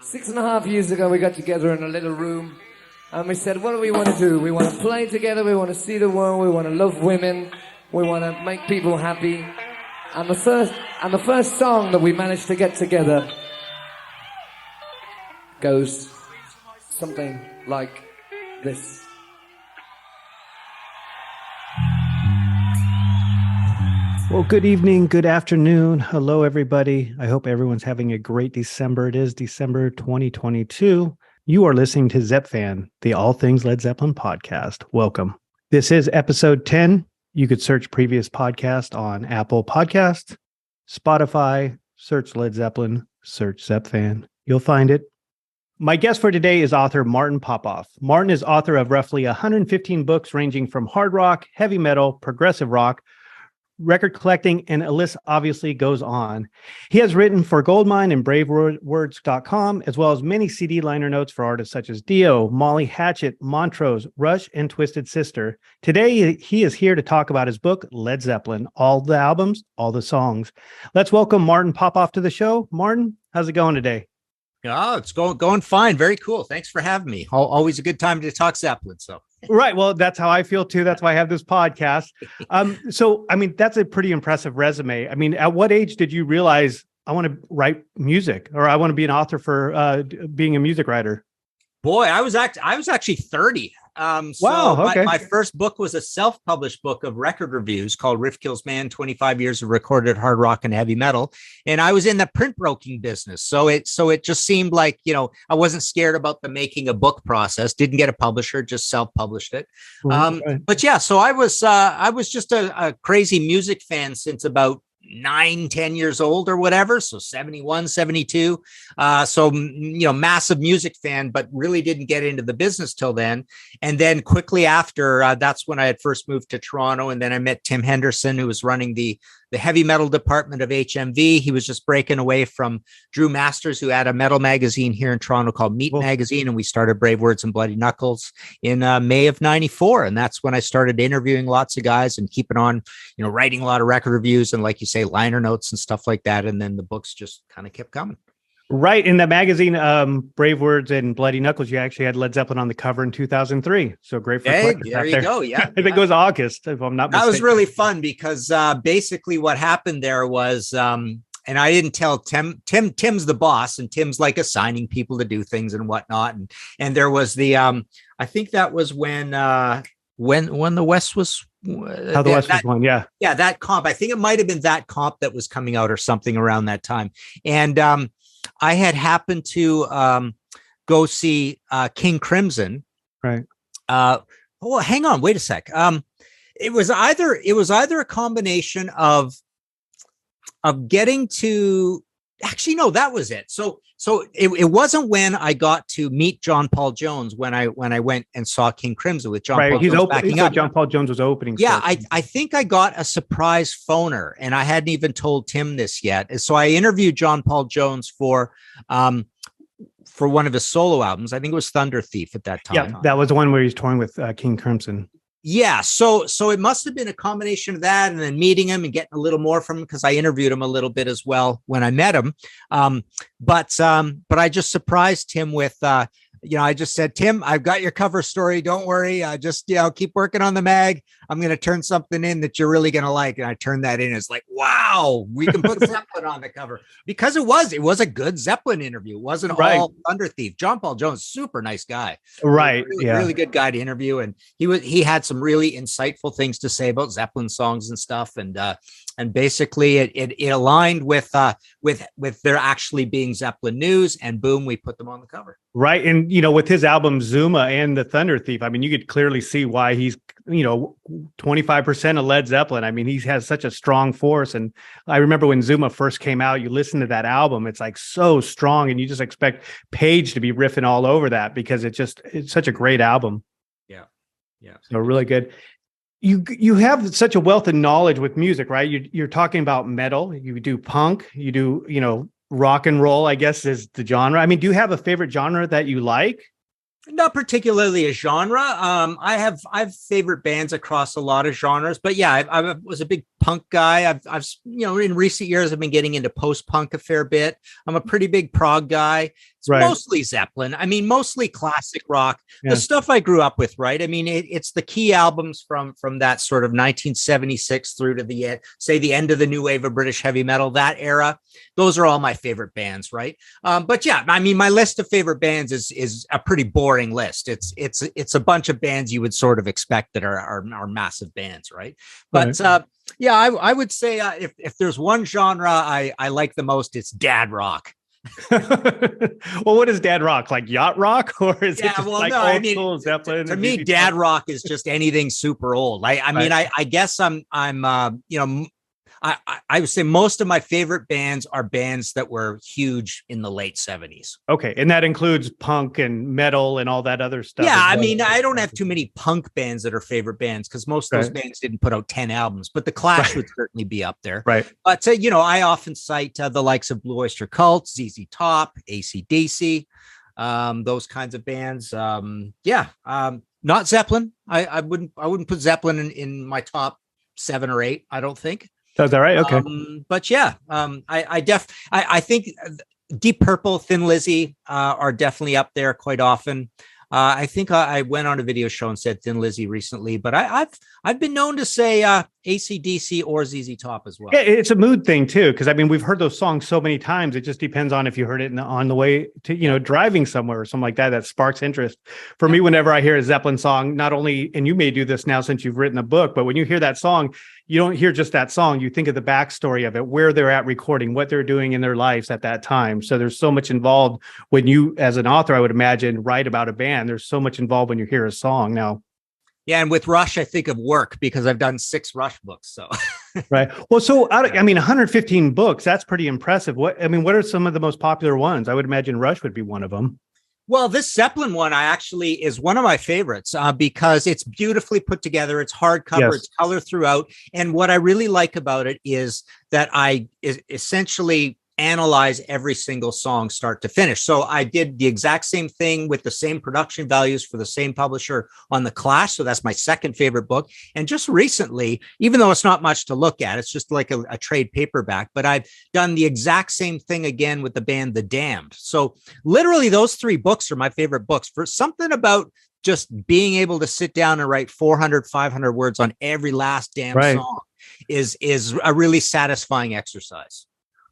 6.5 years ago, we got together in a little room and we said, what do we want to do? We want to play together, we want to see the world, we want to love women, we want to make people happy. And the first song that we managed to get together goes something like this. Well, good evening, good afternoon. Hello, everybody. I hope everyone's having a great December. It is December 2022. You are listening to Zepfan, the All Things Led Zeppelin podcast. Welcome. This is episode 10. You could search previous podcast on Apple Podcasts, Spotify, search Led Zeppelin, search Zepfan. You'll find it. My guest for today is author Martin Popoff. Martin is author of roughly 115 books ranging from hard rock, heavy metal, progressive rock, record collecting, and a list obviously goes on. He has written for Goldmine and bravewords.com, as well as many CD liner notes for artists such as Dio, Molly, Hatchet, Montrose, Rush, and Twisted Sister. Today, he is here to talk about his book, Led Zeppelin, All the Albums, All the Songs. Let's welcome Martin Popoff to the show. Martin, how's it going today? Oh, it's going fine. Very cool. Thanks for having me. Always a good time to talk Zeppelin. So. Right. Well, that's how I feel too. That's why I have this podcast. That's a pretty impressive resume. I mean, at what age did you realize I want to write music, or I want to be an author for being a music writer? Boy, I was actually 30. Wow. Okay. My first book was a self-published book of record reviews called Riff Kills Man, 25 Years of Recorded Hard Rock and Heavy Metal. And I was in the print broking business. So it just seemed like, I wasn't scared about the making a book process, didn't get a publisher, just self-published it. Right. But yeah, so I was just a crazy music fan since about 9-10 years old or whatever, so 71, 72. Massive music fan, but really didn't get into the business till then. And then quickly after, that's when I had first moved to Toronto, and then I met Tim Henderson, who was running the heavy metal department of HMV. He was just breaking away from Drew Masters, who had a metal magazine here in Toronto called Meat Magazine, and we started Brave Words and Bloody Knuckles in May of 94. And that's when I started interviewing lots of guys and keeping on, writing a lot of record reviews and, like you say, liner notes and stuff like that. And then the books just kind of kept coming. Right. In the magazine, Brave Words and Bloody Knuckles, you actually had Led Zeppelin on the cover in 2003. So great for collectors there out you there. go. Yeah. I think it was August, if I'm not mistaken. That was really fun because basically what happened there was, and I didn't tell Tim's the boss, and Tim's like assigning people to do things and whatnot. And there was the, I think that was when the West was, How the West was won, yeah. Yeah, that comp. I think it might have been that comp that was coming out or something around that time. And I had happened to go see King Crimson. Right. Hang on, wait a sec. It was either a combination of getting to. Actually, no, that was it. So it wasn't when I got to meet John Paul Jones when I went and saw King Crimson with John Paul Jones backing up. John Paul Jones was opening. Yeah, I think I got a surprise phoner, and I hadn't even told Tim this yet. So I interviewed John Paul Jones for one of his solo albums. I think it was Thunder Thief at that time. Yeah, that was the one where he's touring with King Crimson. Yeah, so it must have been a combination of that, and then meeting him and getting a little more from him, because I interviewed him a little bit as well when I met him. But I just surprised him with I just said, Tim, I've got your cover story. Don't worry. Just keep working on the mag. I'm going to turn something in that you're really going to like. And I turned that in. It's like, wow, we can put Zeppelin on the cover, because it was a good Zeppelin interview. It wasn't all Thunder Thief. John Paul Jones, super nice guy. Right. Really good guy to interview. And he had some really insightful things to say about Zeppelin songs and stuff. And basically it aligned with there actually being Zeppelin news, and boom, we put them on the cover. Right. And, with his album Zuma and the Thunder Thief, I mean, you could clearly see why he's, 25% of Led Zeppelin. I mean, he has such a strong force. And I remember when Zuma first came out, you listen to that album, it's like so strong, and you just expect Page to be riffing all over that, because it's such a great album. Yeah. Yeah. So really good. You have such a wealth of knowledge with music, right? You're talking about metal, you do punk, you do, rock and roll, I guess, is the genre. I mean, do you have a favorite genre that you like? Not particularly a genre. I have favorite bands across a lot of genres, but yeah, I was a big punk guy. I've in recent years, I've been getting into post-punk a fair bit. I'm a pretty big prog guy. It's mostly Zeppelin. I mean, mostly classic rock, the stuff I grew up with, right? I mean, it's the key albums from that sort of 1976 through to the end of the new wave of British heavy metal, that era. Those are all my favorite bands, right? But yeah, I mean, my list of favorite bands is a pretty boring list. It's a bunch of bands you would sort of expect that are massive bands, right? But yeah, I would say if there's one genre I like the most, it's dad rock. Well, what is dad rock? Like yacht rock, or is it just old school Zeppelin? To me, dad rock is just anything super old. I mean, I guess I'm I would say most of my favorite bands are bands that were huge in the late 70s. Okay. And that includes punk and metal and all that other stuff. Yeah. I mean, I don't have too many punk bands that are favorite bands because most of those bands didn't put out 10 albums, but the Clash would certainly be up there. Right. But, I often cite the likes of Blue Oyster Cult, ZZ Top, AC/DC, those kinds of bands. Not Zeppelin. I wouldn't put Zeppelin in my top 7 or 8, I don't think. Is that right? Okay. But yeah, I think Deep Purple, Thin Lizzy are definitely up there quite often. I think I went on a video show and said Thin Lizzy recently, but I've been known to say AC/DC or ZZ Top as well. Yeah, it's a mood thing too, because I mean we've heard those songs so many times. It just depends on if you heard it on the way to driving somewhere or something like that. That sparks interest for me. Whenever I hear a Zeppelin song, not only, and you may do this now since you've written a book, but when you hear that song, you don't hear just that song. You think of the backstory of it, where they're at recording, what they're doing in their lives at that time. So there's so much involved when you, as an author, I would imagine, write about a band. There's so much involved when you hear a song now. Yeah, and with Rush, I think of work because I've done 6 Rush books. So, right. Well, so I mean, 115 books. That's pretty impressive. What are some of the most popular ones? I would imagine Rush would be one of them. Well, this Zeppelin one is one of my favorites because it's beautifully put together. It's hardcover, It's color throughout. And what I really like about it is that I essentially analyze every single song start to finish. So I did the exact same thing with the same production values for the same publisher on The Clash. So that's my second favorite book. And just recently, even though it's not much to look at, it's just like a trade paperback, but I've done the exact same thing again with the band The Damned. So literally those 3 books are my favorite books. For something about just being able to sit down and write 400, 500 words on every last damn song is a really satisfying exercise.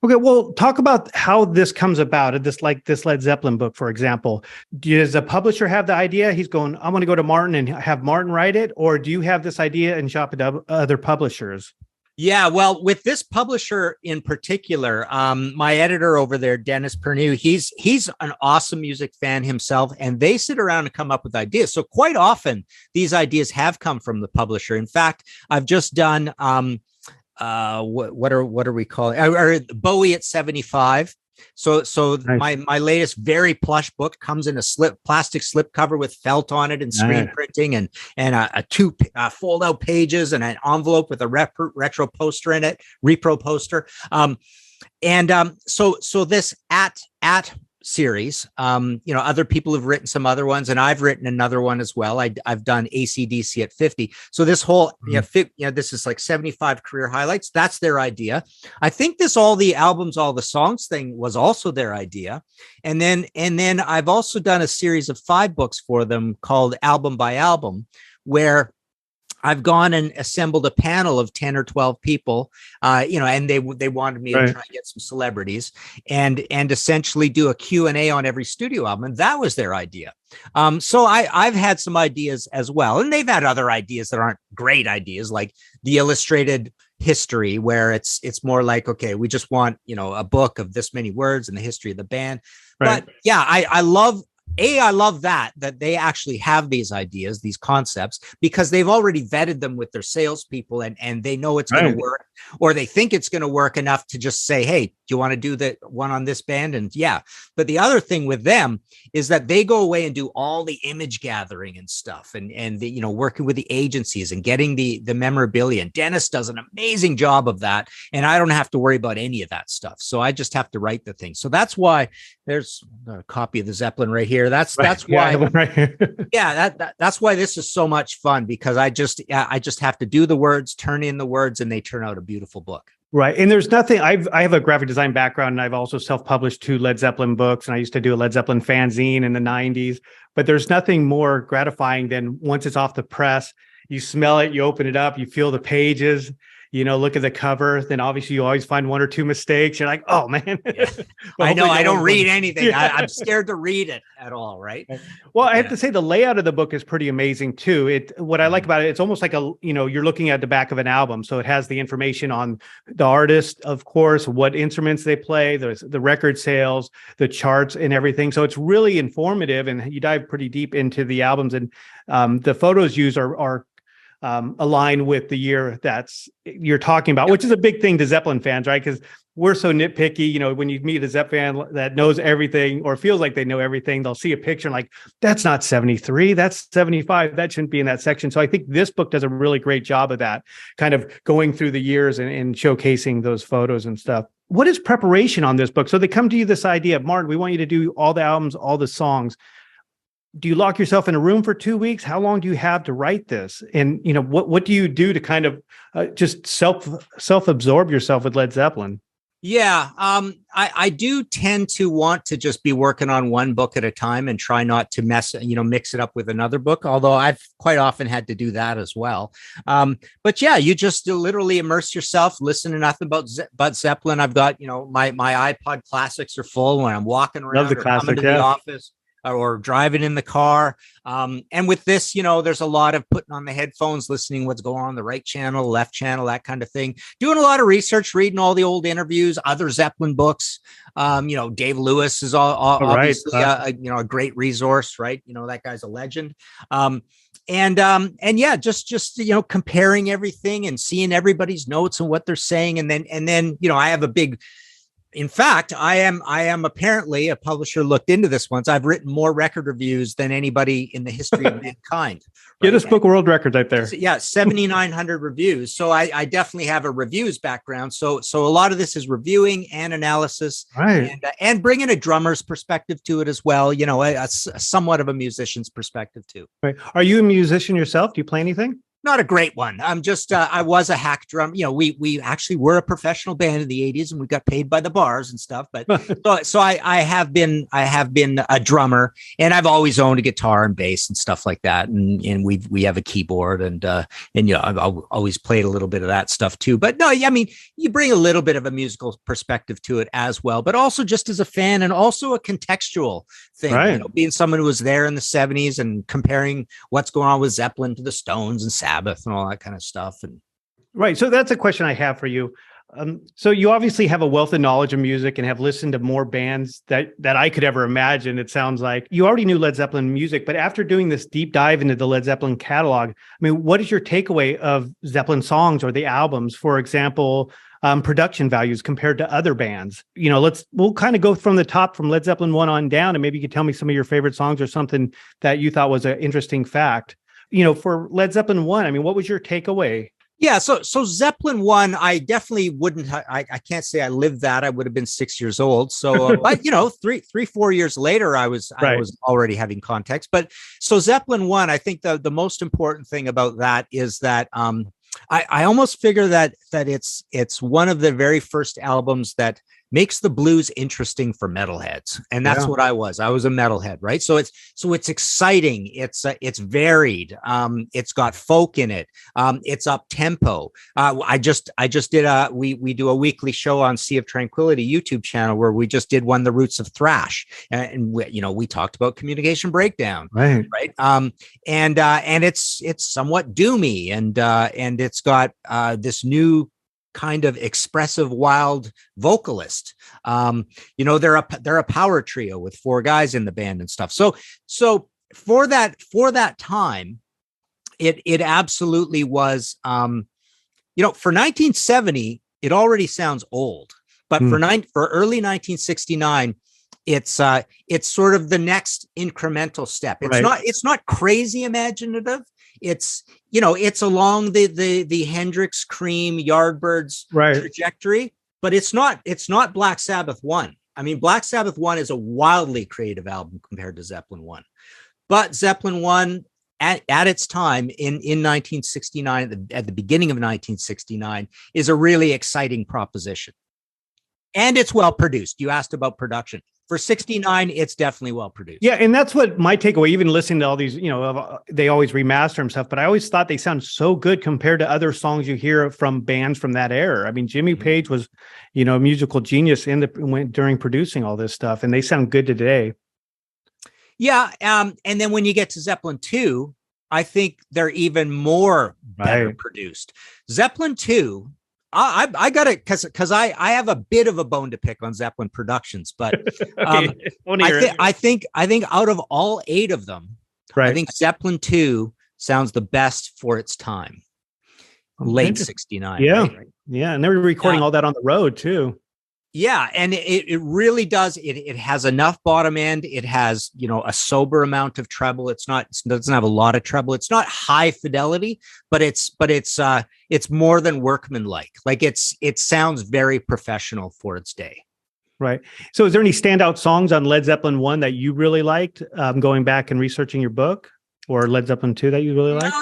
Okay, well, talk about how this comes about. This Led Zeppelin book, for example. Does the publisher have the idea? He's going, I want to go to Martin and have Martin write it, or do you have this idea and shop at other publishers? Yeah, well, with this publisher in particular, my editor over there, Dennis Pernew, he's an awesome music fan himself, and they sit around and come up with ideas. So quite often, these ideas have come from the publisher. In fact, I've just done. What are we calling Bowie at 75. So nice. my latest very plush book comes in a plastic slip cover with felt on it and screen printing and a 2 fold out pages and an envelope with a retro poster in it, repro poster. So this at series, other people have written some other ones, and I've written another one as well. I've done AC/DC at 50. So this whole, this is like 75 career highlights. That's their idea. I think this All the Albums, All the Songs thing was also their idea. And then I've also done a series of 5 books for them called Album by Album, where I've gone and assembled a panel of 10 or 12 people, and they wanted me to try and get some celebrities and essentially do a Q&A on every studio album. And that was their idea. So I've had some ideas as well. And they've had other ideas that aren't great ideas, like the illustrated history, where it's more like, okay, we just want, a book of this many words and the history of the band. Right. But yeah, I love that they actually have these ideas, these concepts, because they've already vetted them with their salespeople and they know it's going to work, or they think it's going to work enough to just say, hey, do you want to do the one on this band? And yeah. But the other thing with them is that they go away and do all the image gathering and stuff and the, working with the agencies and getting the memorabilia. And Dennis does an amazing job of that. And I don't have to worry about any of that stuff. So I just have to write the thing. So that's why there's a copy of the Zeppelin right here. That's why. That's why this is so much fun, because I just have to do the words, turn in the words, and they turn out a beautiful book. Right. And there's nothing, I have a graphic design background, and I've also self-published 2 Led Zeppelin books, and I used to do a Led Zeppelin fanzine in the 90s. But there's nothing more gratifying than once it's off the press, you smell it, you open it up, you feel the pages, look at the cover. Then obviously you always find 1 or 2 mistakes. You're like, oh man. Yeah. I know, I don't read anything. Yeah. I'm scared to read it at all, right? Well, I have to say the layout of the book is pretty amazing too. What I like about it, it's almost like you're looking at the back of an album. So it has the information on the artist, of course, what instruments they play, the record sales, the charts and everything. So it's really informative, and you dive pretty deep into the albums, and the photos used are align with the year you're talking about, which is a big thing to Zeppelin fans, right? Because we're so nitpicky. When you meet a Zepp fan that knows everything or feels like they know everything, they'll see a picture and like, that's not 73, that's 75, that shouldn't be in that section. So I think this book does a really great job of that, kind of going through the years and showcasing those photos and stuff. What is preparation on this book? So they come to you this idea of, Martin, we want you to do all the albums, all the songs. Do you lock yourself in a room for 2 weeks? How long do you have to write this? And, what do you do to kind of just self-absorb yourself with Led Zeppelin? Yeah, I do tend to want to just be working on one book at a time and try not to mix it up with another book, although I've quite often had to do that as well. But yeah, you just literally immerse yourself, listen to nothing but Zeppelin. I've got, my iPod classics are full when I'm walking around or coming to the office or driving in the car. And with this, there's a lot of putting on the headphones, listening what's going on the right channel, left channel, that kind of thing. Doing a lot of research, reading all the old interviews, other Zeppelin books. Dave Lewis is obviously a great resource, right? That guy's a legend. And yeah, just comparing everything and seeing everybody's notes and what they're saying. And then I have a big, in fact, I am apparently, a publisher looked into this once, I've written more record reviews than anybody in the history of mankind. Right? Guinness Book of World Records right there. Yeah, 7,900 reviews. So I definitely have a reviews background. So a lot of this is reviewing and analysis, right, and bringing a drummer's perspective to it as well. A somewhat of a musician's perspective too. Right. Are you a musician yourself? Do you play anything? Not a great one. I'm just, I was a hack drum. We actually were a professional band in the 80s, and we got paid by the bars and stuff. But so I have been a drummer, and I've always owned a guitar and bass and stuff like that. And we have a keyboard, and I've always played a little bit of that stuff too. But no, I mean, you bring a little bit of a musical perspective to it as well, but also just as a fan, and also a contextual thing, right. Being someone who was there in the 70s and comparing what's going on with Zeppelin to the Stones and Sabbath and all that kind of stuff. And right. So that's a question I have for you. So you obviously have a wealth of knowledge of music and have listened to more bands that I could ever imagine. It sounds like you already knew Led Zeppelin music, but after doing this deep dive into the Led Zeppelin catalog, I mean, what is your takeaway of Zeppelin songs or the albums? For example, production values compared to other bands. We'll kind of go from the top, from Led Zeppelin 1 on down, and maybe you could tell me some of your favorite songs or something that you thought was an interesting fact. For Led Zeppelin 1, I mean, what was your takeaway? Yeah, so Zeppelin 1, I definitely wouldn't. I can't say I lived that. I would have been 6 years old. So, but 4 years later, I was already having context. But so Zeppelin 1, I think the most important thing about that is that I almost figure that it's one of the very first albums that makes the blues interesting for metalheads. And that's what I was. I was a metalhead, right? So it's exciting. It's varied. It's got folk in it. It's up tempo. I just did we do a weekly show on Sea of Tranquility YouTube channel where we just did one, The Roots of Thrash. And we talked about Communication Breakdown. Right. And it's somewhat doomy, and it's got this new kind of expressive, wild vocalist. They're a power trio with 4 guys in the band and stuff. So for that time, it absolutely was. For 1970, it already sounds old, but for early 1969. It's sort of the next incremental step. It's not crazy imaginative. It's along the Hendrix, Cream, Yardbirds trajectory, but it's not Black Sabbath 1. I mean, Black Sabbath 1 is a wildly creative album compared to Zeppelin 1, but Zeppelin 1 at its time in 1969, at the beginning of 1969, is a really exciting proposition. And it's well produced. You asked about production. For 69, it's definitely well produced. Yeah, and that's what my takeaway, even listening to all these, they always remaster and stuff, but I always thought they sound so good compared to other songs you hear from bands from that era. I mean, Jimmy Page was, a musical genius during producing all this stuff, and they sound good today. Yeah, and then when you get to Zeppelin 2, I think they're even more better produced. Zeppelin 2, I got it because I have a bit of a bone to pick on Zeppelin productions, but I think out of all 8 of them, I think Zeppelin 2 sounds the best for its time. Late 69. Yeah. Right? Yeah. And they were recording all that on the road too. Yeah, and it really does. It has enough bottom end. It has, a sober amount of treble. It doesn't have a lot of treble. It's not high fidelity, but it's more than workmanlike. Like it sounds very professional for its day. Right. So is there any standout songs on Led Zeppelin 1 that you really liked, going back and researching your book? Or Led Zeppelin 2 that you really like?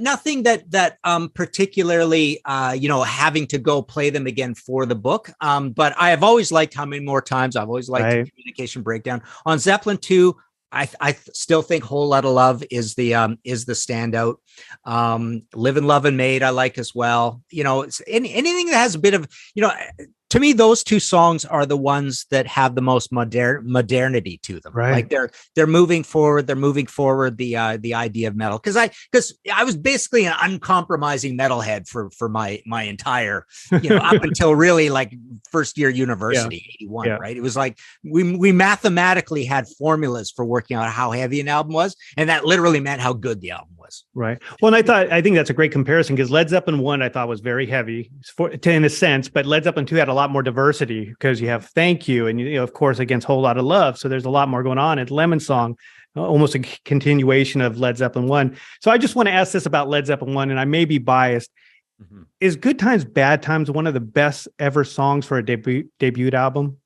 Nothing that particularly, having to go play them again for the book. But I have always liked How Many More Times. I've always liked the Communication Breakdown. On Zeppelin 2, I still think Whole Lotta Love is the standout. Live and Love and Made I like as well. It's anything that has a bit of, to me, those 2 songs are the ones that have the most modernity to them. Right. Like they're moving forward. They're moving forward the idea of metal. Because I was basically an uncompromising metalhead for my entire, up until really like first year university, 81. Right. It was like we mathematically had formulas for working out how heavy an album was, and that literally meant how good the album was. Right. Well, and I think that's a great comparison, because Led Zeppelin 1 I thought was very heavy in a sense, but Led Zeppelin 2 had a lot more diversity, because you have Thank You and, of course, Against Whole Lotta Love. So there's a lot more going on. And Lemon Song, almost a continuation of Led Zeppelin 1. So I just want to ask this about Led Zeppelin 1, and I may be biased. Mm-hmm. Is Good Times, Bad Times one of the best ever songs for a debut album?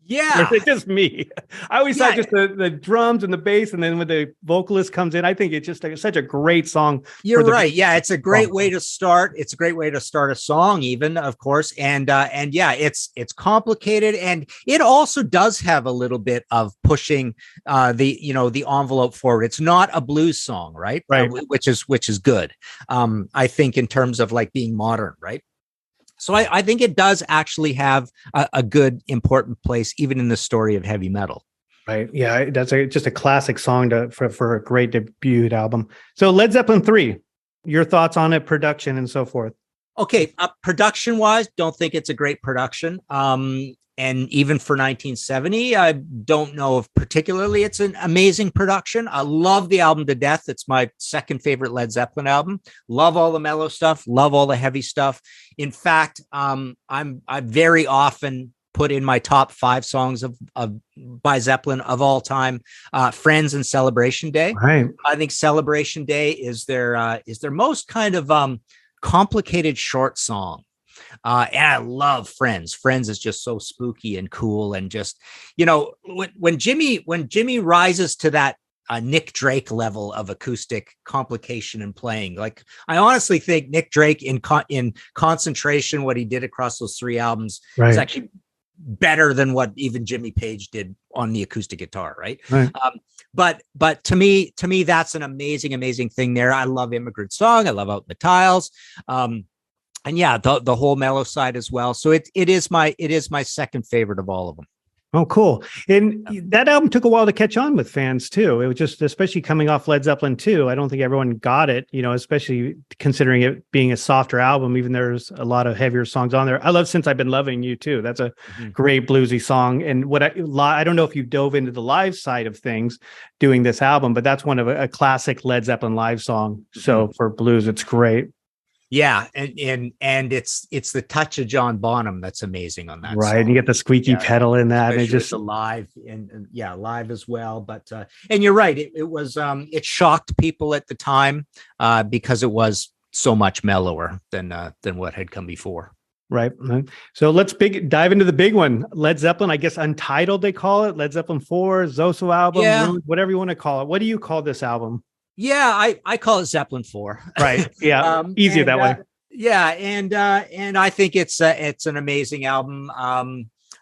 Yeah. Or is it just me? I always thought just the drums and the bass, and then when the vocalist comes in, I think it's just such a great song. You're right. Yeah, it's a great way to start. It's a great way to start a song, even, of course. And yeah, it's complicated, and it also does have a little bit of pushing the envelope forward. It's not a blues song, right? Right. Which is good. I think in terms of like being modern, right? So I think it does actually have a good, important place, even in the story of heavy metal. Right. Yeah, that's just a classic song for a great debut album. So Led Zeppelin 3, your thoughts on it, production and so forth? Okay, production-wise, don't think it's a great production. And even for 1970, I don't know if particularly it's an amazing production. I love the album to death. It's my second favorite Led Zeppelin album. Love all the mellow stuff. Love all the heavy stuff. In fact, I very often put in my top 5 songs by Zeppelin of all time, Friends and Celebration Day. Right. I think Celebration Day is their most kind of complicated short song. And I love Friends. Friends is just so spooky and cool, and just, when Jimmy rises to that Nick Drake level of acoustic complication and playing, like I honestly think Nick Drake in Concentration, what he did across those 3 albums, is actually better than what even Jimmy Page did on the acoustic guitar, right? But to me, that's an amazing thing there. I love Immigrant Song. I love Out in the Tiles. And yeah, the whole mellow side as well. So it is my second favorite of all of them. Oh, cool. And that album took a while to catch on with fans too. It was just, especially coming off Led Zeppelin 2, I don't think everyone got it, especially considering it being a softer album, even there's a lot of heavier songs on there. I love Since I've Been Loving You too. That's a great bluesy song. And I don't know if you dove into the live side of things doing this album, but that's one of a classic Led Zeppelin live song. So for blues, it's great. Yeah, and it's the touch of John Bonham that's amazing on that. Right, song. and you get the squeaky pedal in that, and it just live and live as well. But and you're right, it was it shocked people at the time because it was so much mellower than what had come before. Right. So let's dive into the big one. Led Zeppelin, I guess Untitled they call it. Led Zeppelin 4, Zoso album, whatever you want to call it. What do you call this album? Yeah, I call it Zeppelin 4. Right. Yeah. Easier that way. Yeah, and I think it's an amazing album.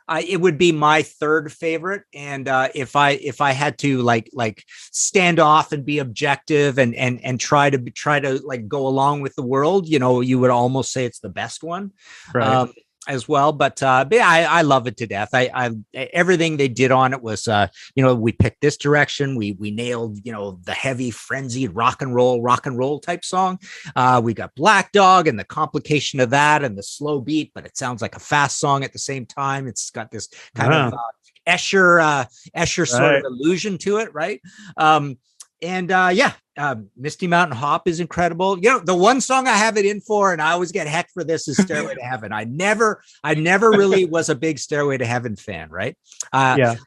It would be my third favorite, and if I had to like stand off and be objective and try to like go along with the world, you would almost say it's the best one. Right. As well, but yeah, I love it to death. I everything they did on it was we picked this direction. We nailed the heavy frenzied rock and roll type song. We got Black Dog and the complication of that and the slow beat, but it sounds like a fast song at the same time. It's got this kind of Escher sort of illusion to it, right? Misty Mountain Hop is incredible. The one song I have it in for, and I always get heck for this, is Stairway to Heaven. I never really was a big Stairway to Heaven fan, right? I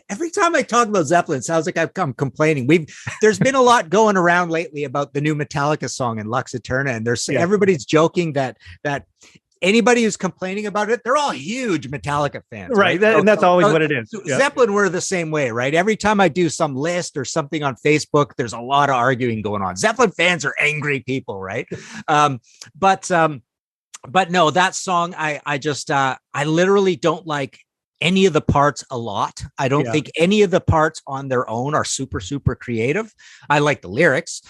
every time I talk about Zeppelin, it sounds like I'm complaining. There's been a lot going around lately about the new Metallica song in Lux Eterna, and everybody's joking that anybody who's complaining about it, they're all huge Metallica fans. Right. And that's always what it is. Yeah. Zeppelin were the same way, right? Every time I do some list or something on Facebook, there's a lot of arguing going on. Zeppelin fans are angry people, right? But no, that song, I literally don't like any of the parts a lot. I don't think any of the parts on their own are super, super creative. I like the lyrics.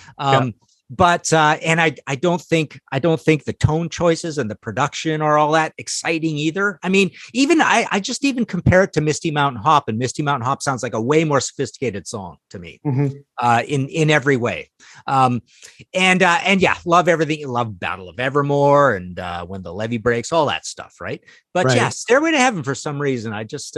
But and I don't think the tone choices and the production are all that exciting either. I mean, even I just even compare it to Misty Mountain Hop, and Misty Mountain Hop sounds like a way more sophisticated song to me, in every way. And yeah, love everything. Love Battle of Evermore and When the Levee Breaks, all that stuff, right? But yeah, Stairway to Heaven, for some reason, I just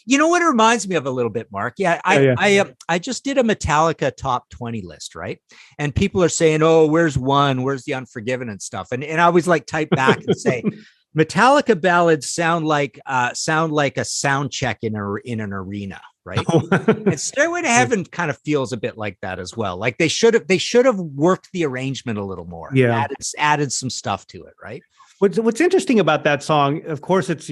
you know what it reminds me of a little bit, Mark? I just did a Metallica top 20 list, right? And people are saying, oh, where's one? Where's the Unforgiven and stuff? And I always like type back and say, Metallica ballads sound like a sound check in an arena, right? And Stairway to Heaven kind of feels a bit like that as well. Like they should have worked the arrangement a little more. Yeah, added some stuff to it, right? What's interesting about that song, of course, it's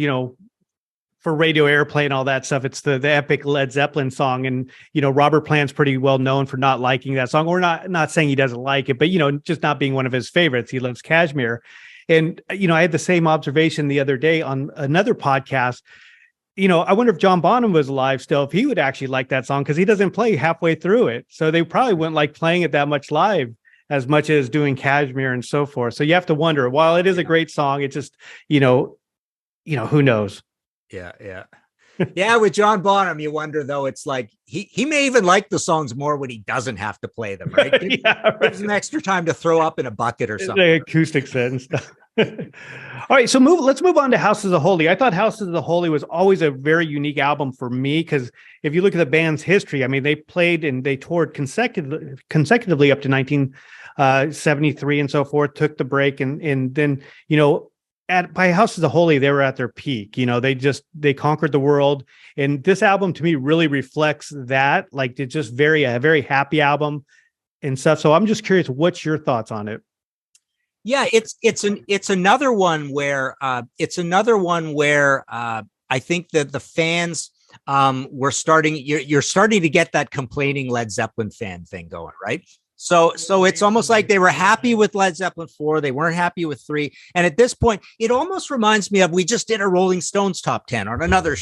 for radio airplay and all that stuff, it's the epic Led Zeppelin song. And, Robert Plant's pretty well known for not liking that song, or not saying he doesn't like it, but, just not being one of his favorites. He loves Kashmir. And, I had the same observation the other day on another podcast. I wonder if John Bonham was alive still, if he would actually like that song, because he doesn't play halfway through it. So they probably wouldn't like playing it that much live as much as doing Kashmir and so forth. So you have to wonder, while it is a great song, it just, who knows? Yeah. With John Bonham, you wonder though, it's like he may even like the songs more when he doesn't have to play them, right? Gives him extra time to throw up in a bucket or something. The acoustic set and stuff. All right, so let's move on to Houses of the Holy. I thought Houses of the Holy was always a very unique album for me, because if you look at the band's history, I mean, they played and they toured consecutively up to 1973 and so forth, took the break, and then by Houses of the Holy, they were at their peak. They conquered the world, and this album to me really reflects that. Like, it's just a very happy album and stuff. So I'm just curious, what's your thoughts on it? Yeah, it's another one where I think that the fans were starting. You're starting to get that complaining Led Zeppelin fan thing going, right? So it's almost like they were happy with Led Zeppelin 4. They weren't happy with 3. And at this point, it almost reminds me of, we just did a Rolling Stones top 10 on another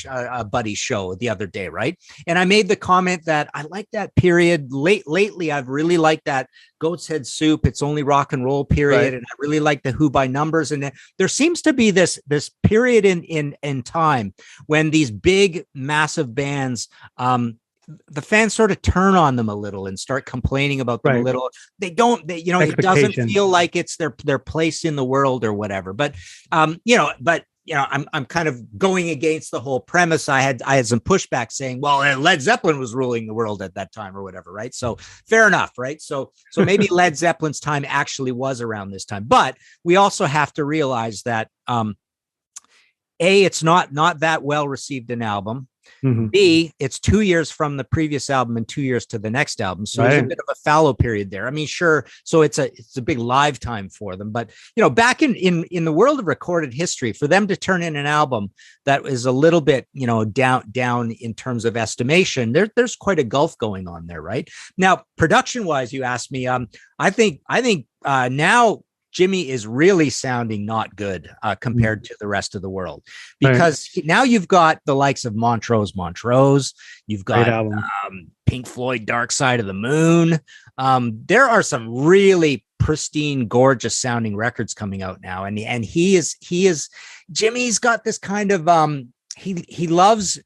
buddy show the other day, right? And I made the comment that I like that period. Lately, I've really liked that Goat's Head Soup, It's Only Rock and Roll period. Right. And I really like the Who by Numbers. And there seems to be this period in time when these big, massive bands, the fans sort of turn on them a little and start complaining about them a little. It doesn't feel like it's their place in the world or whatever. But I'm kind of going against the whole premise. I had some pushback saying, well, Led Zeppelin was ruling the world at that time or whatever, right? So fair enough, right? So maybe Led Zeppelin's time actually was around this time. But we also have to realize that it's not that well received an album. Mhm. B, it's 2 years from the previous album and 2 years to the next album. So there's a Right. bit of a fallow period there. I mean, sure. So it's a big live time for them. But back in the world of recorded history, for them to turn in an album that is a little bit, down in terms of estimation, there's quite a gulf going on there, right? Now, production wise, you asked me, I think now Jimmy is really sounding not good compared to the rest of the world, because now you've got the likes of Montrose, you've got Pink Floyd, Dark Side of the Moon. There are some really pristine, gorgeous sounding records coming out now, and Jimmy's got this kind of he loves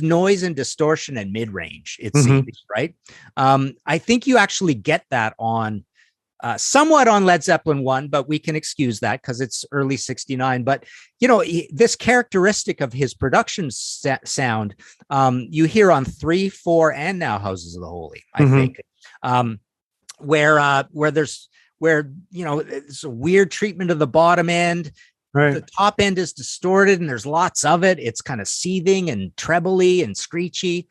noise and distortion and mid range. It seems, right. I think you actually get that on. Somewhat on Led Zeppelin 1, but we can excuse that because it's early 69. But, this characteristic of his production sound, you hear on 3, 4, and now Houses of the Holy, I think, where there's it's a weird treatment of the bottom end. Right. The top end is distorted and there's lots of it. It's kind of seething and trebly and screechy.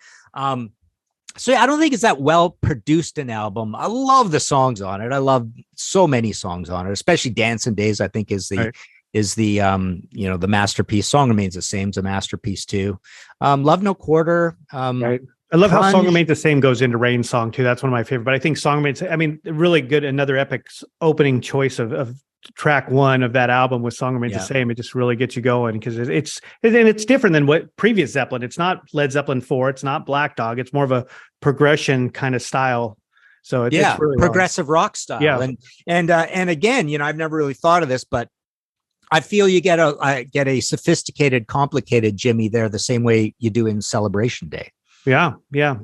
So I don't think it's that well produced an album. I love the songs on it. I love so many songs on it, especially Dancing Days, I think is the masterpiece. Song Remains the Same is a masterpiece too. Love No Quarter. Right. I love how Song Remains the Same goes into Rain Song too. That's one of my favorite, but I think Song Remains, really good. Another epic opening choice of track one of that album with Song Remains the Same. It just really gets you going because it's different than what previous Zeppelin. It's not Led Zeppelin 4. It's not Black Dog. It's more of a progression kind of style. So it's really progressive rock style. Yeah. And again, I've never really thought of this, but I feel you get a sophisticated, complicated Jimmy there the same way you do in Celebration Day. Yeah,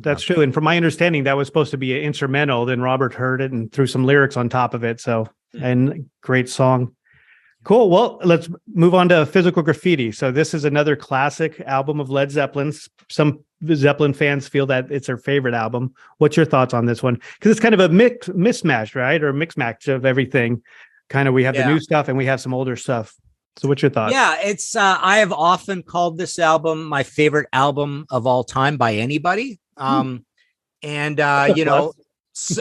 that's true. And from my understanding, that was supposed to be an instrumental. Then Robert heard it and threw some lyrics on top of it. So, and great song. Cool. Well, let's move on to Physical Graffiti. So this is another classic album of Led Zeppelin's. Some Zeppelin fans feel that it's their favorite album. What's your thoughts on this one? Because it's kind of a mismatch, right? Or a mix match of everything. Kind of, we have the new stuff and we have some older stuff. So what's your thoughts? Yeah, it's I have often called this album my favorite album of all time by anybody.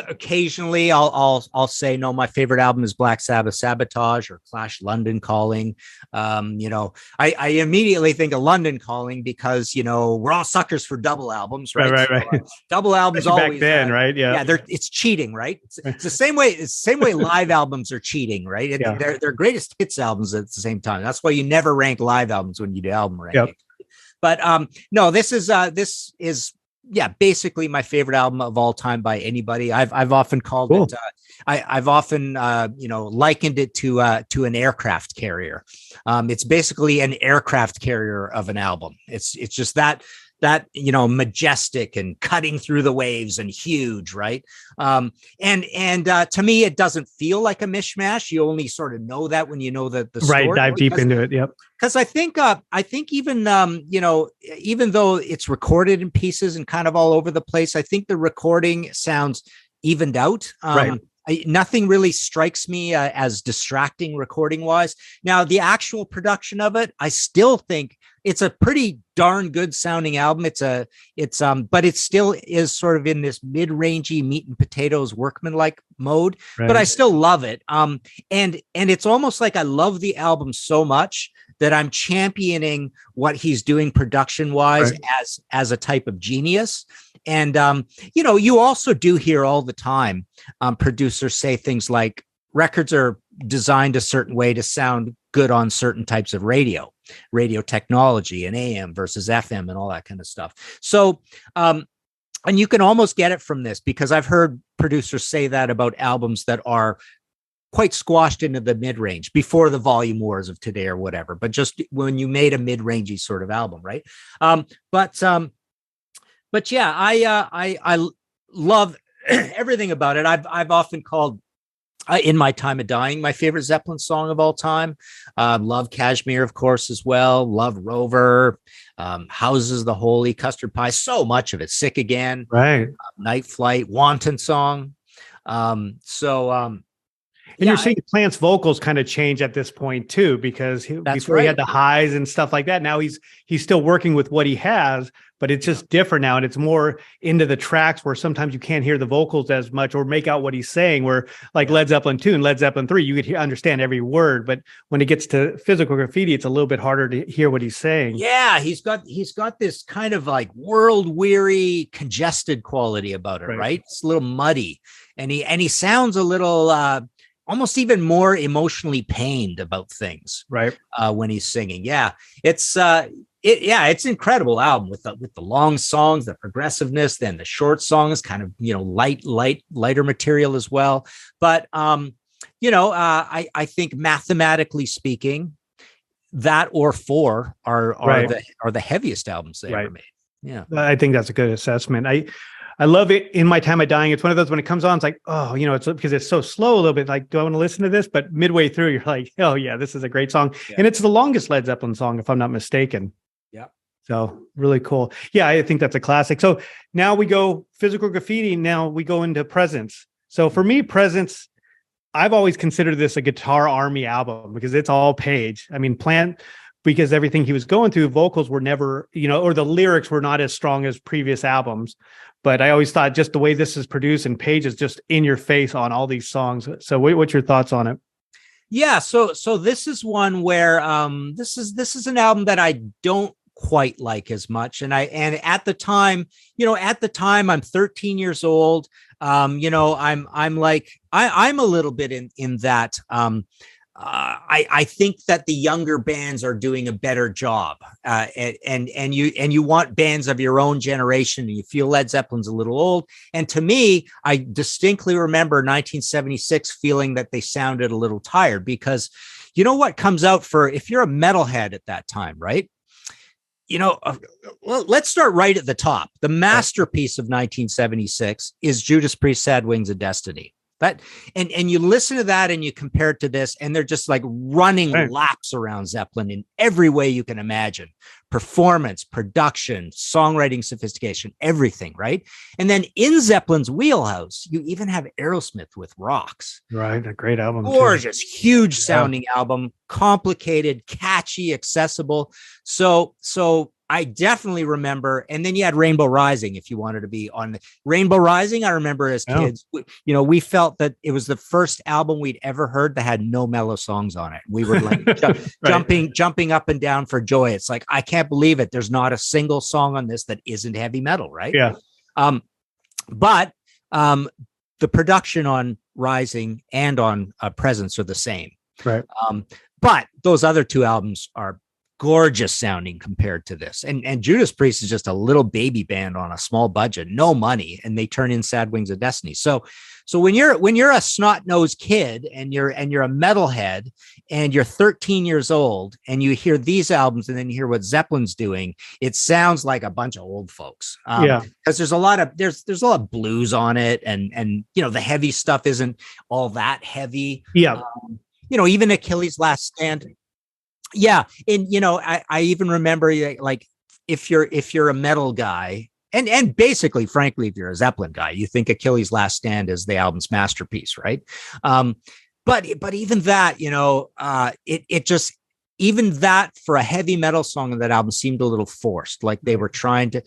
Occasionally I'll say no, my favorite album is Black Sabbath Sabotage or Clash London Calling. I immediately think of London Calling because we're all suckers for double albums, right? Right. So, double albums always back then, right? Yeah, it's cheating, right? It's the same way. It's the same way live albums are cheating, right? They're greatest hits albums at the same time. That's why you never rank live albums when you do album ranking. Yep. But no, this is basically my favorite album of all time by anybody. I've often called it. I've often likened it to an aircraft carrier. It's basically an aircraft carrier of an album. It's just that majestic and cutting through the waves and huge, right? And to me, it doesn't feel like a mishmash. You only sort of know that when you know the story. Right, dive deep into it. Yep. Because I think even even though it's recorded in pieces and kind of all over the place, I think the recording sounds evened out. Right. Nothing really strikes me as distracting recording wise. Now, the actual production of it, I still think it's a pretty darn good sounding album. But it still is sort of in this mid-rangey meat and potatoes workman-like mode, right. But I still love it. And it's almost like I love the album so much that I'm championing what he's doing production wise, right. as a type of genius. And, you also do hear all the time producers say things like records are designed a certain way to sound good on certain types of radio technology and AM versus FM and all that kind of stuff. So, and you can almost get it from this because I've heard producers say that about albums that are quite squashed into the mid-range before the volume wars of today or whatever, but just when you made a mid-rangey sort of album, right? But yeah, I love everything about it. I've often called In My Time of Dying my favorite Zeppelin song of all time. Love Kashmir, of course, as well. Love Rover, Houses of the Holy, Custard Pie, so much of it. Sick Again, right? Night Flight, Wanton Song. And you're seeing Plant's vocals kind of change at this point too, because before he had the highs and stuff like that. Now he's still working with what he has, but it's just different now. And it's more into the tracks where sometimes you can't hear the vocals as much or make out what he's saying, where like Led Zeppelin 2 and Led Zeppelin 3, you could understand every word. But when it gets to Physical Graffiti, it's a little bit harder to hear what he's saying. Yeah, he's got this kind of like world weary, congested quality about it, right? It's a little muddy. And he sounds a little almost even more emotionally pained about things, right? When he's singing. Yeah, it's it's an incredible album with the long songs, the progressiveness, then the short songs, kind of lighter material as well. But I think mathematically speaking, that or 4 are the heaviest albums they ever made. Yeah, I think that's a good assessment. I love it. In My Time of Dying, it's one of those when it comes on, it's like, oh, it's because it's so slow a little bit. Like, do I want to listen to this? But midway through, you're like, oh yeah, this is a great song, and it's the longest Led Zeppelin song, if I'm not mistaken. Yeah. So really cool. Yeah, I think that's a classic. So now we go Physical Graffiti. Now we go into Presence. So for me, Presence, I've always considered this a Guitar Army album because it's all Page. I mean, Plant, because everything he was going through, vocals were never, or the lyrics were not as strong as previous albums. But I always thought just the way this is produced and Page is just in your face on all these songs. So what's your thoughts on it? Yeah. So this is one where this is an album that I don't quite like as much. And at the time, I'm 13 years old. I'm a little bit in that, I think that the younger bands are doing a better job, and you want bands of your own generation, and you feel Led Zeppelin's a little old. And to me, I distinctly remember 1976 feeling that they sounded a little tired, because what comes out for, if you're a metalhead at that time, right? Well, let's start right at the top. The masterpiece of 1976 is Judas Priest's Sad Wings of Destiny. And you listen to that and you compare it to this, and they're just like running laps around Zeppelin in every way you can imagine. Performance, production, songwriting, sophistication, everything, right? And then in Zeppelin's wheelhouse, you even have Aerosmith with Rocks. Right, a great album. Gorgeous, huge sounding album, complicated, catchy, accessible. So I definitely remember, and then you had Rainbow Rising. If you wanted to be on Rainbow Rising, I remember as kids, we felt that it was the first album we'd ever heard that had no mellow songs on it. We were like jumping up and down for joy. It's like, I can't believe it. There's not a single song on this that isn't heavy metal, right? Yeah. But the production on Rising and on Presence are the same. Right. But those other two albums are gorgeous sounding compared to this. And Judas Priest is just a little baby band on a small budget, no money, and they turn in Sad Wings of Destiny. So when you're a snot-nosed kid and you're a metalhead and you're 13 years old and you hear these albums and then you hear what Zeppelin's doing, it sounds like a bunch of old folks. Because there's a lot of blues on it, and the heavy stuff isn't all that heavy. Yeah. Even Achilles' Last Stand. Yeah. And, I even remember, like, if you're a metal guy, and basically, frankly, if you're a Zeppelin guy, you think Achilles' Last Stand is the album's masterpiece, right? But even that, it just, even that for a heavy metal song on that album seemed a little forced. Like they were trying to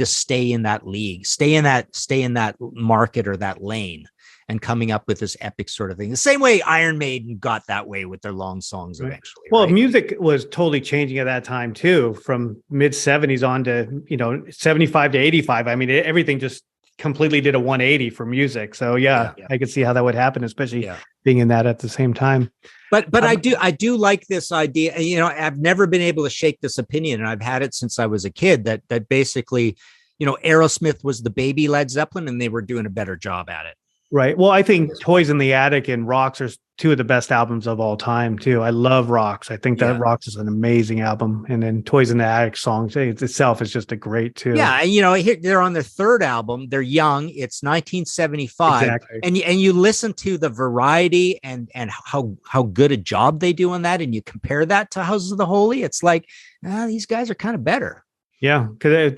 stay in that league, stay in that market or that lane, and coming up with this epic sort of thing. The same way Iron Maiden got that way with their long songs eventually. Well, music was totally changing at that time too, from mid 70s on to, 75 to 85. I mean, everything just completely did a 180 for music. So yeah. I could see how that would happen, especially being in that at the same time. But I do like this idea. I've never been able to shake this opinion, and I've had it since I was a kid, that basically, Aerosmith was the baby Led Zeppelin, and they were doing a better job at it. Right. Well, I think Toys in the Attic and Rocks are two of the best albums of all time, too. I love Rocks. I think that Rocks is an amazing album. And then Toys in the Attic songs itself is just a great, too. Yeah. And, they're on their third album. They're young. It's 1975. Exactly. And you listen to the variety and how good a job they do on that. And you compare that to Houses of the Holy. It's like, these guys are kind of better. Yeah. Because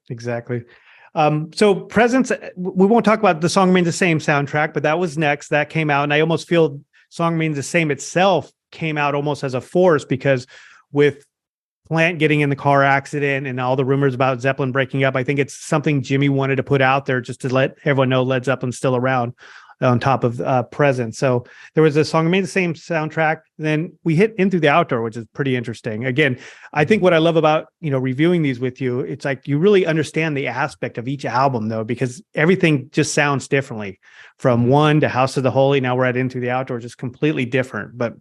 exactly. So Presence, we won't talk about the Song Remains the Same soundtrack, but that was next. That came out, and I almost feel Song Remains the Same itself came out almost as a force, because with Plant getting in the car accident and all the rumors about Zeppelin breaking up, I think it's something Jimmy wanted to put out there just to let everyone know Led Zeppelin's still around, on top of Presence. So there was a Song Remains the Same soundtrack. Then we hit In Through the Outdoor, which is pretty interesting. Again, I think what I love about, reviewing these with you, it's like you really understand the aspect of each album, though, because everything just sounds differently from one to House of the Holy. Now we're at In Through the Outdoor, just completely different. But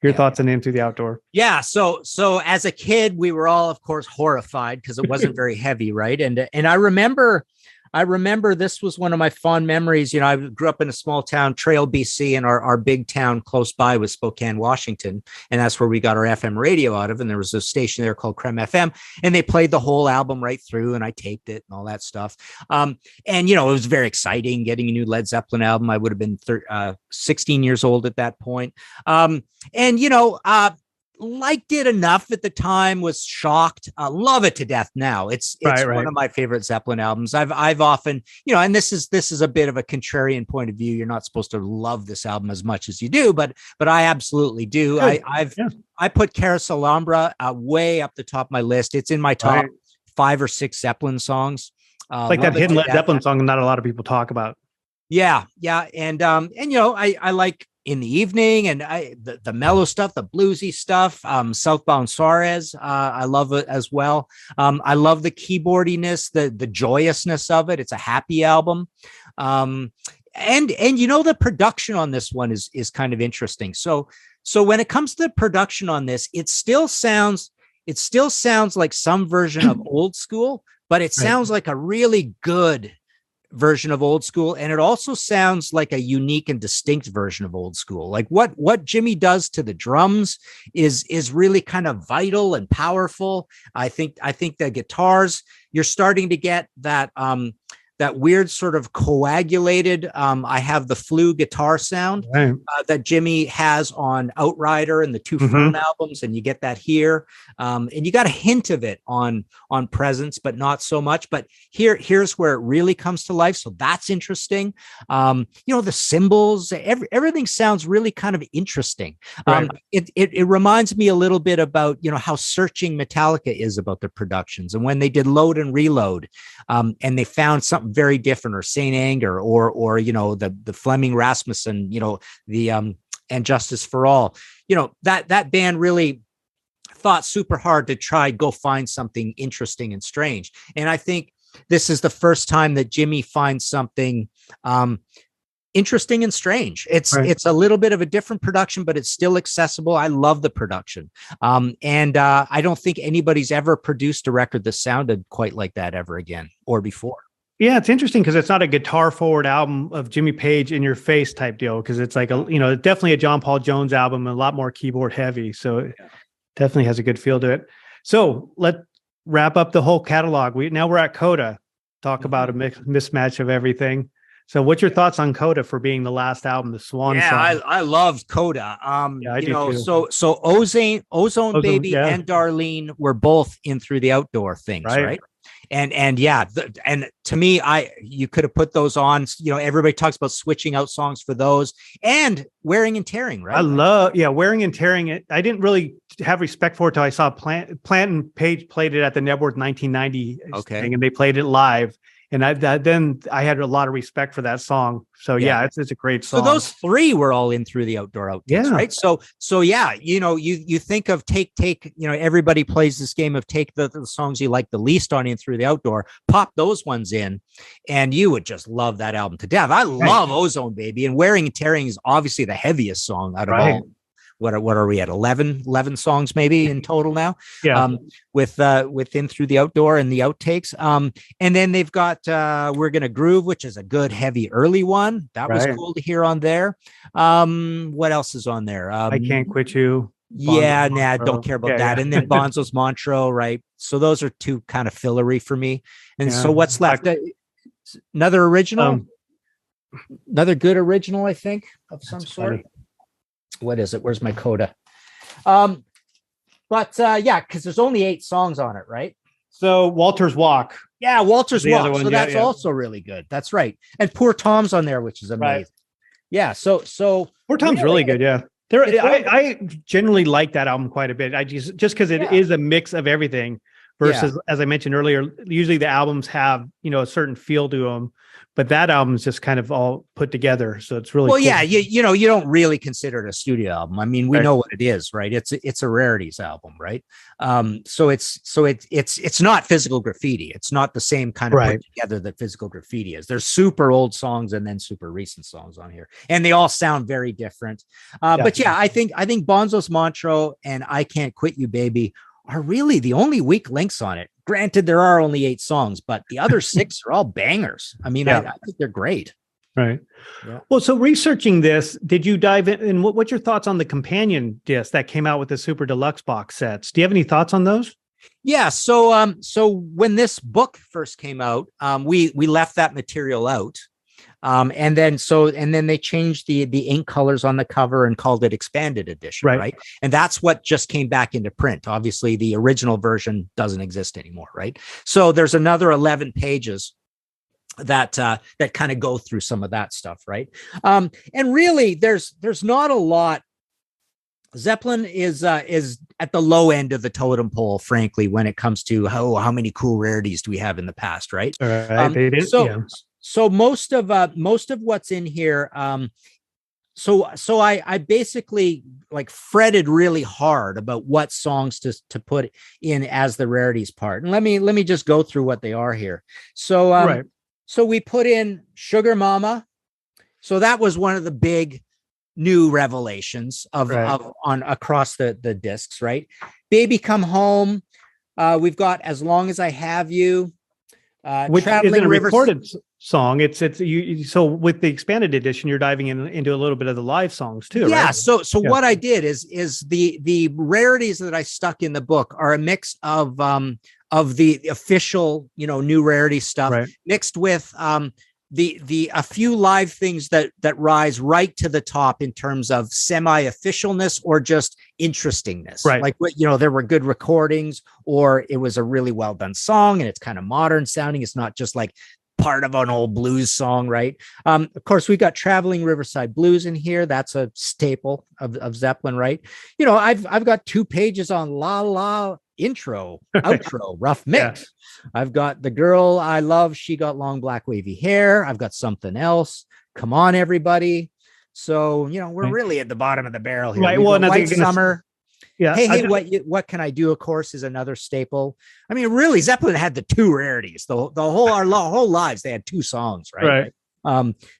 your thoughts on In Through the Outdoor? Yeah. So as a kid, we were all, of course, horrified because it wasn't very heavy. Right. And I remember this was one of my fond memories. I grew up in a small town, Trail, BC, and our big town close by was Spokane, Washington. And that's where we got our FM radio out of. And there was a station there called Creme FM, and they played the whole album right through, and I taped it and all that stuff. And, it was very exciting getting a new Led Zeppelin album. I would have been 16 years old at that point. Liked it enough at the time, was shocked, love it to death now. It's right. One of my favorite Zeppelin albums. I've often, and this is a bit of a contrarian point of view. You're not supposed to love this album as much as you do, but I absolutely do. I put Carousel Alhambra way up the top of my list. It's in my top 5 or 6 Zeppelin songs. Like that hidden Led Zeppelin song not a lot of people talk about. Yeah. And I like In the Evening, and the mellow stuff, the bluesy stuff, Southbound Suarez, I love it as well. I love the keyboardiness, the joyousness of it. It's a happy album. And the production on this one is kind of interesting. So when it comes to the production on this, it still sounds like some version of Old School, but it sounds like a really good version of Old School, and it also sounds like a unique and distinct version of Old School. Like what Jimmy does to the drums is really kind of vital and powerful. I think the guitars, you're starting to get that weird sort of coagulated, I have the Flu guitar sound that Jimmy has on Outrider and the 2 Firm albums, and you get that here. And you got a hint of it on Presence, but not so much. But here's where it really comes to life. So that's interesting. The cymbals, everything sounds really kind of interesting. It reminds me a little bit about, how searching Metallica is about their productions. And when they did Load and Reload, and they found something very different, or Saint Anger, or the Fleming Rasmussen, the And Justice for All, that band really thought super hard to go find something interesting and strange. And I think this is the first time that Jimmy finds something interesting and strange. It's a little bit of a different production, but it's still accessible. I love the production. And I don't think anybody's ever produced a record that sounded quite like that ever again or before. Yeah, it's interesting because it's not a guitar forward album of Jimmy Page in your face type deal, because it's like definitely a John Paul Jones album, a lot more keyboard heavy. So it definitely has a good feel to it. So let's wrap up the whole catalog. Now we're at Coda. Talk about a mismatch of everything. So what's your thoughts on Coda for being the last album, the swan song? I loved Coda. I do too. So Ozone Baby and Darlene were both In Through the Outdoor things, right? And and to me, you could have put those on. Everybody talks about switching out songs for those, and Wearing and Tearing, right? I love Wearing and Tearing. I didn't really have respect for it till I saw Plant and Page played it at the Nebworth 1990 thing, and they played it live. And then I had a lot of respect for that song. So it's a great song. So those 3 were all In Through the Outdoor outtakes, right? So you think of take, everybody plays this game of take the songs you like the least on In Through the Outdoor, pop those ones in, and you would just love that album to death. I love Ozone Baby, and Wearing and Tearing is obviously the heaviest song out of all. What are we at? 11 songs maybe in total now. With In Through the Outdoor and the outtakes. And then they've got We're Gonna Groove, which is a good heavy early one. That was cool to hear on there. What else is on there? I Can't Quit You. Don't care about that. And then Bonzo's Montrose, right? So those are 2 kind of fillery for me. And so what's left? Another original, another good original, I think, of some sort. Funny. What is it? Where's my Coda? Because there's only 8 songs on it, right? So Walter's Walk Yeah, Walter's The other Walk. one, So yeah, that's yeah. also really good. That's right. And Poor Tom's on there, which is amazing. Right. Yeah. So Poor Tom's really good. Yeah. it's I generally like that album quite a bit. I just because it is a mix of everything versus, as I mentioned earlier, usually the albums have, a certain feel to them, but that album's just kind of all put together. So it's really well, cool. yeah, you don't really consider it a studio album. I mean, we know what it is, right? It's a rarities album, right? So it's not Physical Graffiti. It's not the same kind of put together that Physical Graffiti is. There's super old songs and then super recent songs on here, and they all sound very different. But yeah, I think Bonzo's Montrose and I Can't Quit You Baby are really the only weak links on it. Granted, there are only 8 songs, but the other 6 are all bangers. I mean, I think they're great. Right. Yeah. Well, so researching this, did you dive in? And what's your thoughts on the companion disc that came out with the Super Deluxe box sets? Do you have any thoughts on those? Yeah. So when this book first came out, we left that material out. And then they changed the ink colors on the cover and called it expanded edition, right? And that's what just came back into print. Obviously, the original version doesn't exist anymore, right? So there's another 11 pages that kind of go through some of that stuff, right? And really, there's not a lot. Zeppelin is at the low end of the totem pole, frankly, when it comes to how many cool rarities do we have in the past, right? So most of what's in here, so I basically like fretted really hard about what songs to put in as the rarities part. And let me just go through what they are here. So so we put in Sugar Mama. So that was one of the big new revelations of on across the discs, right? Baby Come Home. We've got As Long as I Have You. Which Traveling isn't a Rivers. recorded song. It's you. So with the expanded edition, you're diving into a little bit of the live songs too, yeah, right? So what I did is the rarities that I stuck in the book are a mix of the official, new rarity stuff mixed with the a few live things that rise right to the top in terms of semi-officialness or just interestingness. Like there were good recordings, or it was a really well done song and it's kind of modern sounding. It's not just like part of an old blues song, right? Of course, we got Traveling Riverside Blues in here. That's a staple of Zeppelin, right? I've got 2 pages on La La intro, outro, rough mix. I've got The Girl I Love, She Got Long Black Wavy Hair. I've got Something Else. Come On Everybody. So, we're really at the bottom of the barrel here. Right. Well, White Summer. Yeah. Hey, what can I do? Of course, is another staple. I mean, really, Zeppelin had the 2 rarities. Our whole lives, they had 2 songs, right?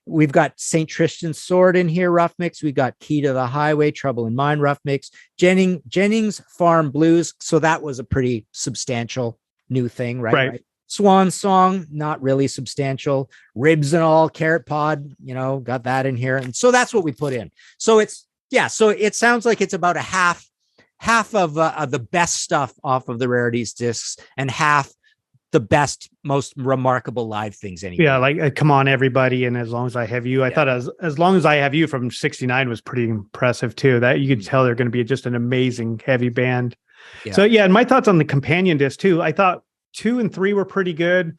We've got St. Tristan's Sword in here, rough mix. We got Key to the Highway, Trouble in Mind, rough mix. Jennings Farm Blues. So that was a pretty substantial new thing, right? Swan Song, not really substantial. Ribs and All, Carrot Pod, got that in here. And so that's what we put in. So so it sounds like it's about a half of the best stuff off of the rarities discs and half the best, most remarkable live things anyway. Yeah, like Come On Everybody and As Long as I Have You. I thought as Long as I Have You from '69 was pretty impressive too. That you could tell they're going to be just an amazing heavy band. So and my thoughts on the companion disc too. I thought 2 and 3 were pretty good.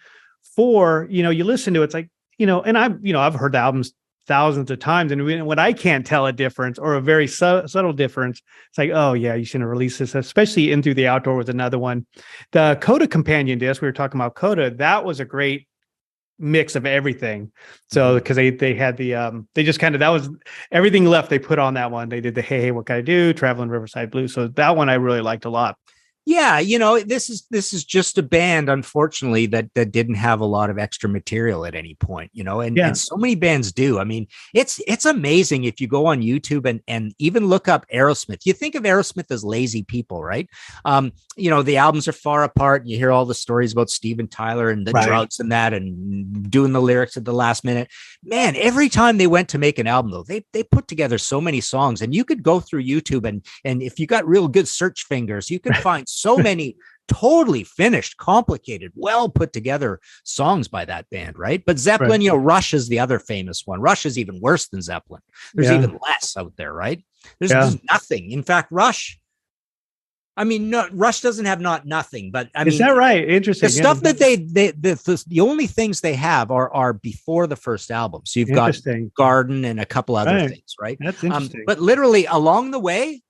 4, you listen to it, it's like, and I've heard the albums thousands of times, and when I can't tell a difference or a very subtle difference, it's like, oh yeah, you shouldn't have released this. Especially In Through the Outdoor was another one. The Coda companion disc, we were talking about Coda, that was a great mix of everything. So because they had the they just kind of, that was everything left they put on that one. They did the Hey What Can I Do, Traveling Riverside Blues. So that one I really liked a lot. Yeah, this is just a band, unfortunately, that didn't have a lot of extra material at any point, and so many bands do. I mean, it's amazing if you go on YouTube and even look up Aerosmith. You think of Aerosmith as lazy people, right? The albums are far apart. And you hear all the stories about Steven Tyler and the drugs and that, and doing the lyrics at the last minute. Man, every time they went to make an album, though, they put together so many songs, and you could go through YouTube and if you got real good search fingers, you could find so many totally finished, complicated, well put together songs by that band, right? But Zeppelin, Rush is the other famous one. Rush is even worse than Zeppelin. There's even less out there, right? There's nothing. In fact, Rush, I mean, no, Rush doesn't have Not Nothing, but I mean, is that right? Interesting. the stuff that the only things they have are before the first album. So you've got Garden and a couple other things, right? That's interesting. But literally along the way,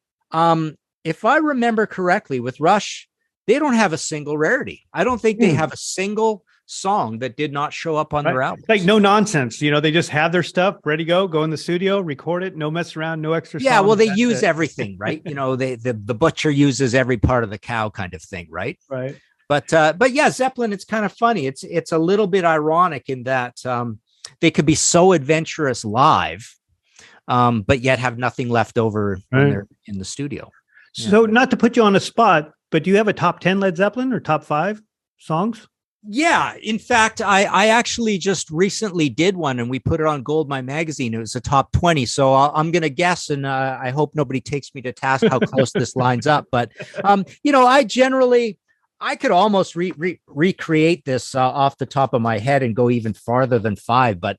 if I remember correctly, with Rush, they don't have a single rarity. I don't think they have a single song that did not show up on their album. Like no nonsense, they just have their stuff ready to go in the studio, record it, no mess around, no extra songs. Well, they use everything, right? The butcher uses every part of the cow kind of thing, right? Right. But yeah, Zeppelin, it's kind of funny. It's a little bit ironic in that they could be so adventurous live, but yet have nothing left over when they're in the studio. So not to put you on a spot, but do you have a top 10 Led Zeppelin or top 5 songs? Yeah. In fact, I actually just recently did one and we put it on Goldmine magazine. It was a top 20. So I'm going to guess, and I hope nobody takes me to task how close this lines up. But, I could almost recreate this off the top of my head and go even farther than 5. But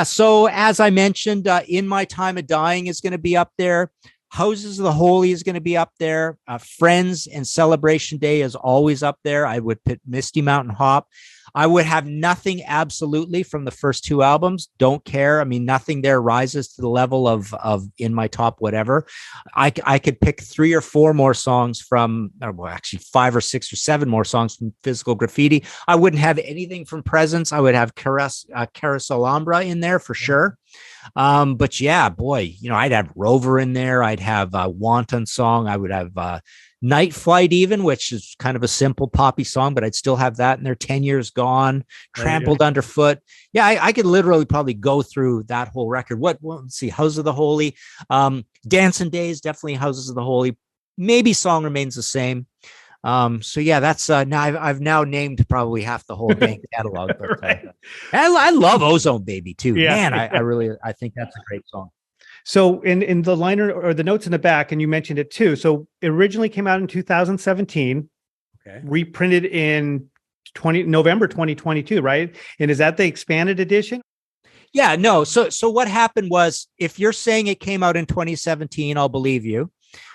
so as I mentioned, In My Time of Dying is going to be up there. Houses of the Holy is going to be up there. Friends and Celebration Day is always up there. I would put Misty Mountain Hop. I would have Nothing absolutely from the first 2 albums. Don't care. I mean, nothing there rises to the level of In My Top whatever. I could pick 3 or 4 more songs from, actually 5 or 6 or 7 more songs from Physical Graffiti. I wouldn't have anything from Presence. I would have Carousel Alhambra in there for sure. But yeah, boy, I'd have Rover in there. I'd have Wanton Song. I would have Night Flight even, which is kind of a simple poppy song, but I'd still have that in there. 10 Years Gone, Trampled Underfoot. Yeah, I could literally probably go through that whole record. Let's see, House of the Holy, Dancing Days, definitely Houses of the Holy. Maybe Song Remains the Same. So yeah, that's now I've now named probably half the whole dang catalog. But, I love Ozone Baby too. Man, I think that's a great song. So in the liner or the notes in the back, and you mentioned it too. So it originally came out in 2017, reprinted in November 2022, right? And is that the expanded edition? Yeah, no. So what happened was, if you're saying it came out in 2017, I'll believe you.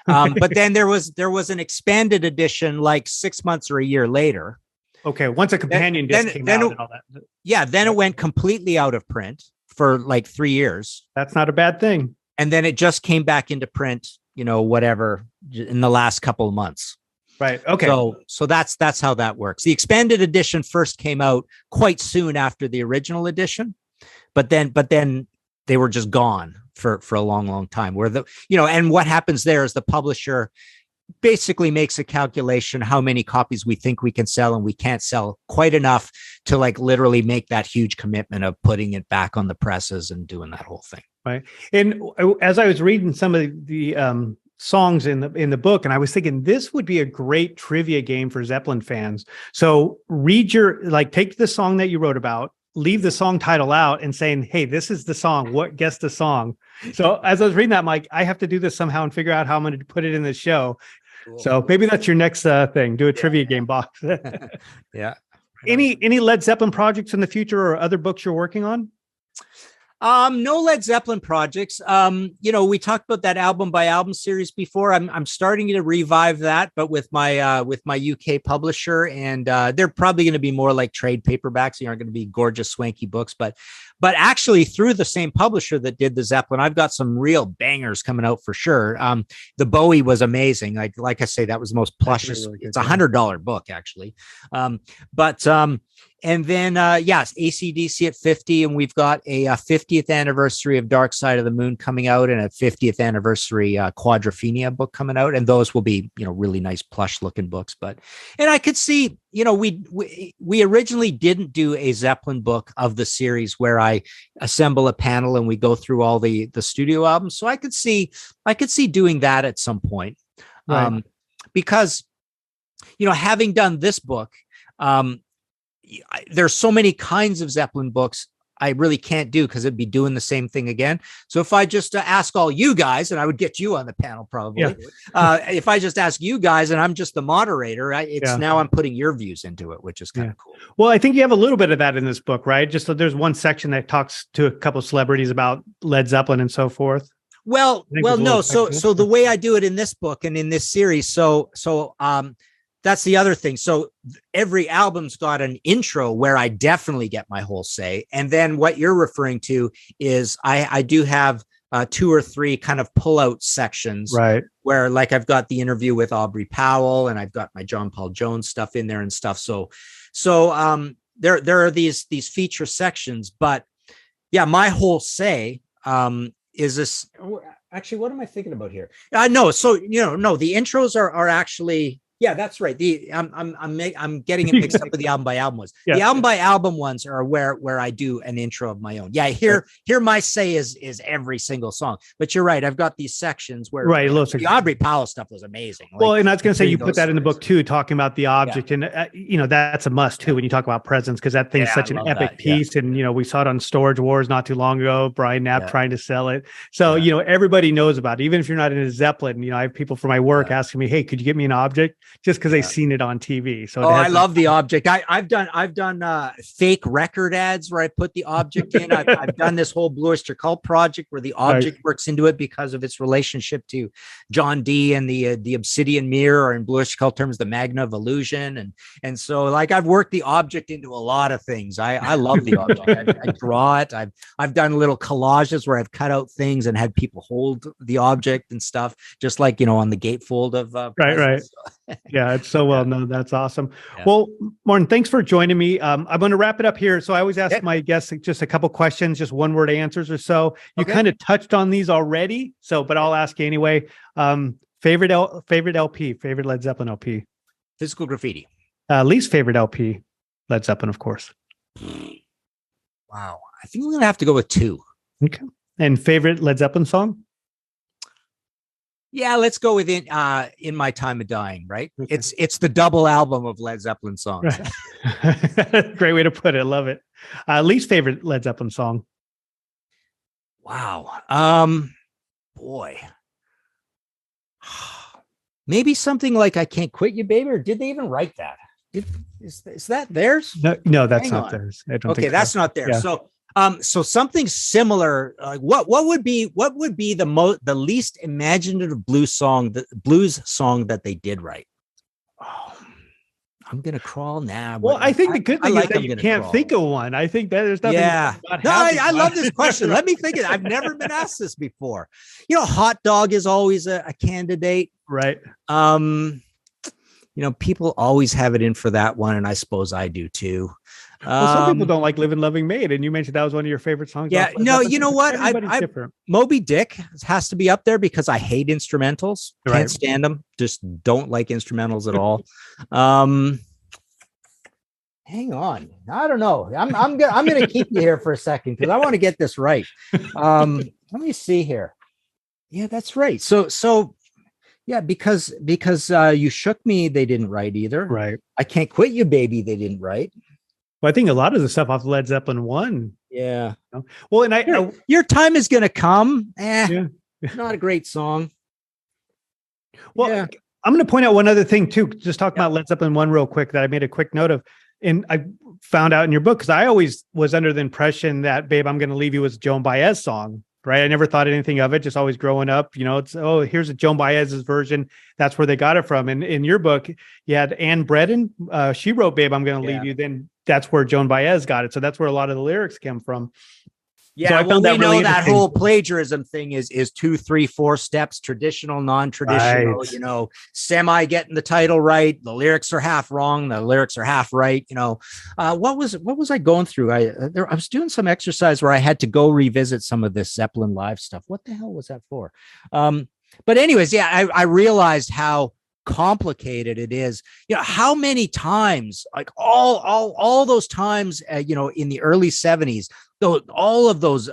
But then there was an expanded edition like 6 months or a year later. Okay, once a companion disc came out and all that. Yeah, then it went completely out of print for like 3 years. That's not a bad thing. And then it just came back into print, whatever, in the last couple of months. Right. Okay. So that's how that works. The expanded edition first came out quite soon after the original edition, but then they were just gone for a long, long time. Where and what happens there is the publisher basically makes a calculation how many copies we think we can sell, and we can't sell quite enough to like literally make that huge commitment of putting it back on the presses and doing that whole thing. Right. And as I was reading some of the songs in the book, and I was thinking this would be a great trivia game for Zeppelin fans. So take the song that you wrote about, leave the song title out and saying, hey, this is the song. Guess the song. So as I was reading that, I'm like, I have to do this somehow and figure out how I'm going to put it in the show. Cool. So maybe that's your next thing. Do a trivia game box. Yeah. Any Led Zeppelin projects in the future or other books you're working on? No Led Zeppelin projects. We talked about that album by album series before. I'm starting to revive that, but with my UK publisher, and they're probably going to be more like trade paperbacks. They aren't going to be gorgeous, swanky books, but actually through the same publisher that did the Zeppelin, I've got some real bangers coming out for sure. The Bowie was amazing. Like I say, that was the most plush. Really it's $100 book actually. And then, AC/DC at 50, and we've got a 50th anniversary of Dark Side of the Moon coming out, and a 50th anniversary Quadrophenia book coming out, and those will be, really nice plush looking books. And I could see, we originally didn't do a Zeppelin book of the series where I assemble a panel and we go through all the studio albums. So I could see doing that at some point, right. Because, having done this book, there's so many kinds of Zeppelin books I really can't do because it'd be doing the same thing again. So if I just ask all you guys, and I would get you on the panel probably, if I just ask you guys and I'm just the moderator, now I'm putting your views into it, which is kind of cool. Well, I think you have a little bit of that in this book, right? Just there's one section that talks to a couple of celebrities about Led Zeppelin and so forth. No. So the way I do it in this book and in this series, that's the other thing. So every album's got an intro where I definitely get my whole say. And then what you're referring to is I do have 2 or 3 kind of pull-out sections, right? Where like I've got the interview with Aubrey Powell and I've got my John Paul Jones stuff in there and stuff. So there are these feature sections, but yeah, my whole say is this. Actually, what am I thinking about here? No, so no, the intros are actually. Yeah, that's right. I'm getting it mixed up with the album by album ones. Yeah. The album by album ones are where I do an intro of my own. Yeah, here my say is every single song. But you're right. I've got these sections where the Aubrey Powell stuff was amazing. Well, and I was going to say you put that in the book too, talking about the object, and that's a must too when you talk about Presence, because that thing's such an epic piece. And we saw it on Storage Wars not too long ago. Brian Knapp trying to sell it. So everybody knows about it. Even if you're not into Zeppelin, I have people from my work asking me, "Hey, could you get me an object?" Just because they've seen it on TV. So I love the object. I've done fake record ads where I put the object in. I've done this whole Blue Oyster Cult project where the object works into it because of its relationship to John Dee and the Obsidian Mirror, or in Blue Oyster Cult terms, the Magna of Illusion. And so like I've worked the object into a lot of things. I love the object. I draw it. I've done little collages where I've cut out things and had people hold the object and stuff, just like on the gatefold of right. Yeah, it's so well known. That's awesome. Yeah. Well, Martin, thanks for joining me. I'm going to wrap it up here. So I always ask my guests just a couple questions, just 1-word answers or so. You kind of touched on these already, but I'll ask you anyway. Favorite LP, favorite Led Zeppelin LP? Physical Graffiti. Least favorite LP, Led Zeppelin, of course. Wow. I think we're going to have to go with 2. Okay. And favorite Led Zeppelin song? Yeah, let's go with In My Time of Dying, right? Okay. It's the double album of Led Zeppelin songs. Right. Great way to put it. Love it. Least favorite Led Zeppelin song? Wow. Boy. Maybe something like I Can't Quit You, Baby, or did they even write that? Is that theirs? No, that's not theirs. I don't think that's not theirs. Yeah. So something similar. What would be the least imaginative blues song that they did write? Oh, I'm gonna crawl now. Well, I think the good thing is that you can't think of one. I think that there's nothing. Yeah. No, I love this question. Let me think. I've never been asked this before. Hot dog is always a candidate, right? People always have it in for that one, and I suppose I do too. Well, some people don't like Living Loving Maid, and you mentioned that was one of your favorite songs. Yeah, no, you know what? Moby Dick has to be up there because I hate instrumentals. Right. Can't stand them. Just don't like instrumentals at all. Hang on, I don't know. I'm gonna keep you here for a second because I want to get this right. Let me see here. Yeah, that's right. So. Yeah, because You Shook Me, they didn't write either. Right. I Can't Quit You, Baby, they didn't write. Well, I think a lot of the stuff off Led Zeppelin 1. Yeah. Well, and Your Time Is Gonna Come. Not a great song. Well, yeah. I'm going to point out one other thing too. Just talk about Led Zeppelin 1 real quick that I made a quick note of. And I found out in your book, because I always was under the impression that Babe, I'm Gonna Leave You was a Joan Baez song. Right. I never thought anything of it, just always growing up, it's, here's a Joan Baez's version. That's where they got it from. And in your book, you had Ann Bredon. She wrote Babe, I'm Going to Leave You. Then that's where Joan Baez got it. So that's where a lot of the lyrics came from. Yeah, so I found that really that whole plagiarism thing is 2, 3, 4 steps, traditional, non-traditional, right. Semi getting the title right. The lyrics are half wrong. The lyrics are half right. What was I going through? I was doing some exercise where I had to go revisit some of this Zeppelin live stuff. What the hell was that for? But anyways, I realized how complicated it is. How many times, like all those times, in the early 70s, all of those,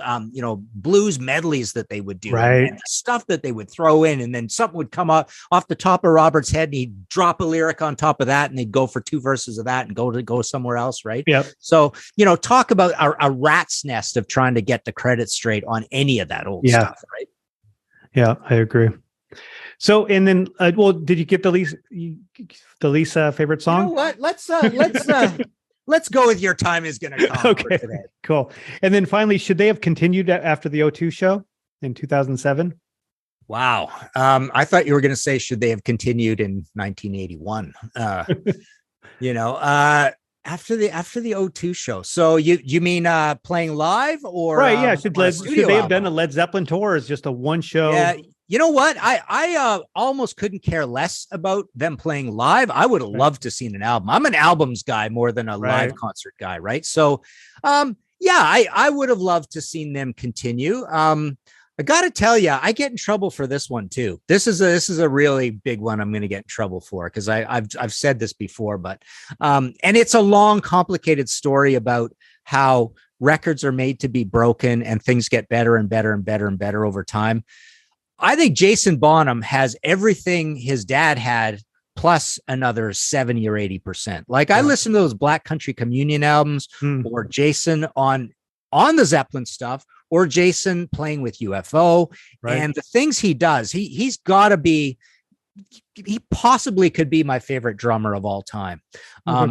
blues medleys that they would do, right? And the stuff that they would throw in, and then something would come up off the top of Robert's head, and he'd drop a lyric on top of that, and they'd go for 2 verses of that and go somewhere else, right? Yep. So, talk about a rat's nest of trying to get the credit straight on any of that old stuff, right? Yeah, I agree. So, and then, did you get the least favorite song? You know what? Let's go with Your Time Is Gonna Come. Okay, cool. And then finally, should they have continued after the O2 show? in 2007. Wow. I thought you were going to say, should they have continued in 1981? After the O2 show. So you mean playing live or Right? Yeah. Should Should they have done a Led Zeppelin tour as just a one show? Yeah. You know what? I almost couldn't care less about them playing live. I would have loved to seen an album. I'm an albums guy more than a live concert guy, right? So, I would have loved to seen them continue. I got to tell you, I get in trouble for this one too. This is a really big one. I'm going to get in trouble for because I've said this before, but and it's a long, complicated story about how records are made to be broken and things get better and better and better and better over time. I think Jason Bonham has everything his dad had plus another 70 or 80%. Like I listen to those Black Country Communion albums or Jason on the Zeppelin stuff or Jason playing with UFO and the things he does. He's got to be, he possibly could be my favorite drummer of all time.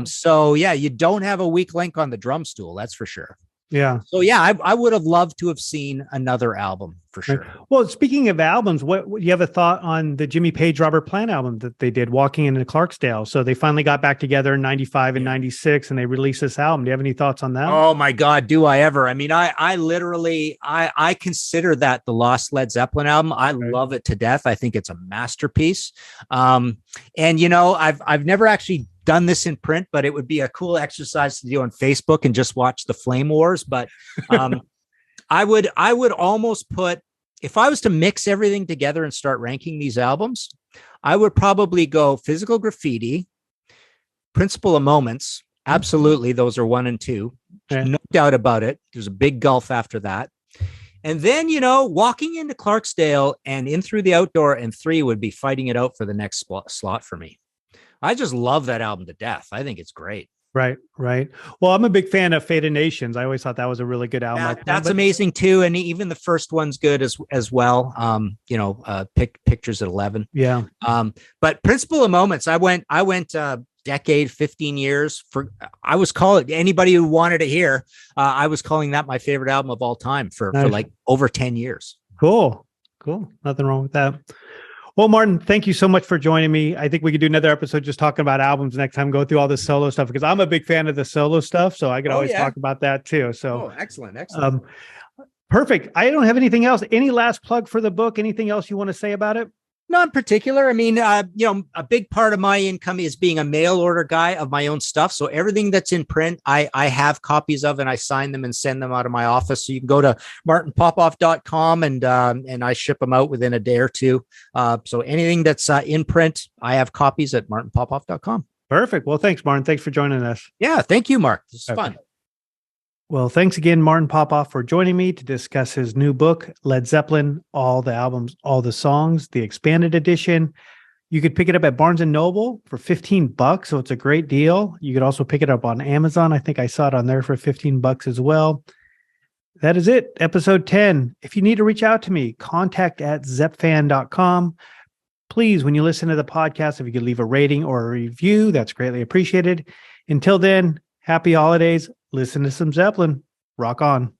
So yeah, you don't have a weak link on the drum stool. That's for sure. Yeah. So yeah, I would have loved to have seen another album for sure. Well, speaking of albums, what you have a thought on the Jimmy Page, Robert Plant album that they did, Walking into Clarksdale? So they finally got back together in 95 and 96 and they released this album. Do you have any thoughts on that? Oh my God. Do I ever? I mean, I literally consider that the Lost Led Zeppelin album. I love it to death. I think it's a masterpiece. And I've never actually done this in print, but it would be a cool exercise to do on Facebook and just watch the Flame Wars. But I would almost put, if I was to mix everything together and start ranking these albums, I would probably go Physical Graffiti, Principle of Moments. Absolutely. Those are 1 and 2. No doubt about it. There's a big gulf after that. And then, Walking into Clarksdale and In Through the Outdoor and 3 would be fighting it out for the next slot for me. I just love that album to death. I think it's great. Right. Well, I'm a big fan of Fate of Nations. I always thought that was a really good album. That's amazing too. And even the first one's good as well. Pictures at 11. Yeah. But Principle of Moments, I went decade, 15 years I was calling anybody who wanted to hear. I was calling that my favorite album of all time for like over 10 years. Cool. Nothing wrong with that. Well, Martin, thank you so much for joining me. I think we could do another episode just talking about albums next time, go through all the solo stuff, because I'm a big fan of the solo stuff. So I could always talk about that too. So excellent. Perfect. I don't have anything else. Any last plug for the book? Anything else you want to say about it? Not in particular. I mean, a big part of my income is being a mail order guy of my own stuff. So everything that's in print, I have copies of, and I sign them and send them out of my office. So you can go to martinpopoff.com and I ship them out within a day or two. So anything that's in print, I have copies at martinpopoff.com. Perfect. Well, thanks, Martin. Thanks for joining us. Yeah. Thank you, Mark. This is fun. Well, thanks again, Martin Popoff, for joining me to discuss his new book, Led Zeppelin, All the Albums, All the Songs, the expanded edition. You could pick it up at Barnes & Noble for $15, so it's a great deal. You could also pick it up on Amazon. I think I saw it on there for $15 as well. That is it, episode 10. If you need to reach out to me, contact@zepfan.com. Please, when you listen to the podcast, if you could leave a rating or a review, that's greatly appreciated. Until then, happy holidays. Listen to some Zeppelin. Rock on.